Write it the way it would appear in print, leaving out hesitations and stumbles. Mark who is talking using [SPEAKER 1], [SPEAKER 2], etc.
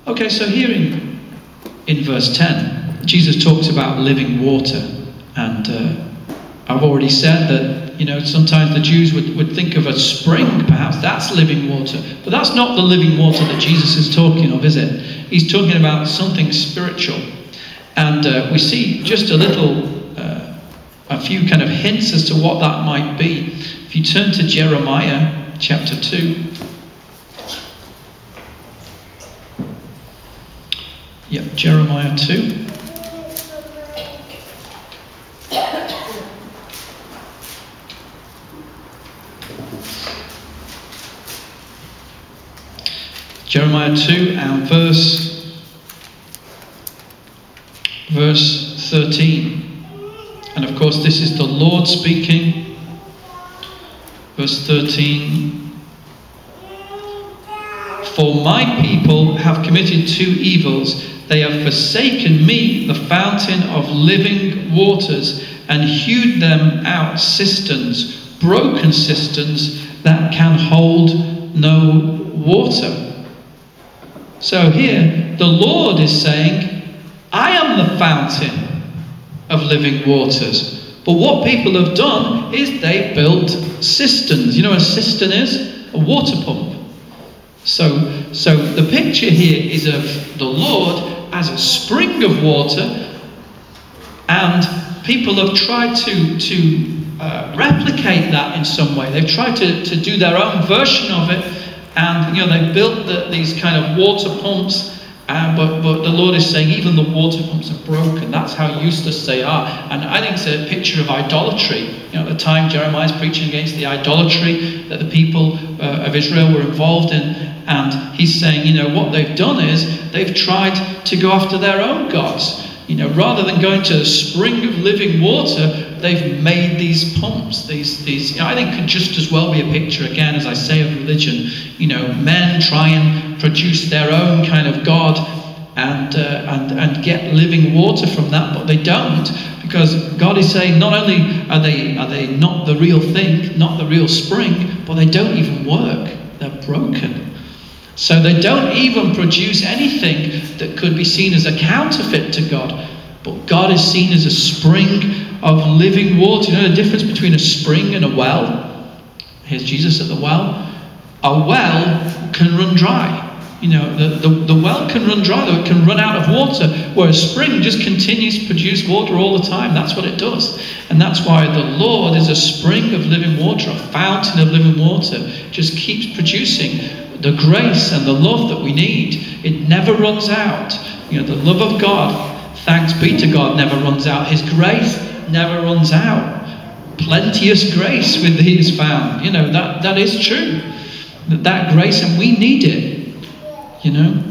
[SPEAKER 1] Okay, so here in verse 10, Jesus talks about living water. And I've already said that, you know, sometimes the Jews would think of a spring, perhaps that's living water. But that's not the living water that Jesus is talking of, is it? He's talking about something spiritual. And we see just a few kind of hints as to what that might be. If you turn to Jeremiah chapter 2. Yep, Jeremiah 2. Jeremiah 2 and verse 13. And of course this is the Lord speaking. Verse 13. For my people have committed two evils. They have forsaken me, the fountain of living waters, and hewed them out cisterns, broken cisterns that can hold no water. So here, the Lord is saying, I am the fountain of living waters. But what people have done is they built cisterns. You know what a cistern is? A water pump. So the picture here is of the Lord as a spring of water, and people have tried to replicate that in some way. They've tried to do their own version of it, and you know, they built these kind of water pumps, but the Lord is saying even the water pumps are broken. That's how useless they are. And I think it's a picture of idolatry. You know, at the time Jeremiah is preaching against the idolatry that the people of Israel were involved in, and he's saying, you know, what they've done is they've tried to go after their own gods. You know, rather than going to a spring of living water, they've made these pumps. These you know, I think could just as well be a picture, again, as I say, of religion. You know, men try and produce their own kind of God and get living water from that, but they don't, because God is saying not only are they not the real thing, not the real spring, but they don't even work. They're broken. So they don't even produce anything that could be seen as a counterfeit to God. But God is seen as a spring of living water. You know the difference between a spring and a well? Here's Jesus at the well. A well can run dry. You know, the well can run dry, though it can run out of water, whereas a spring just continues to produce water all the time. That's what it does. And that's why the Lord is a spring of living water, a fountain of living water. Just keeps producing the grace and the love that we need. It never runs out. You know, the love of God, thanks be to God, never runs out. His grace never runs out. Plenteous grace with thee is found. You know, that is true. That grace, and we need it. You know.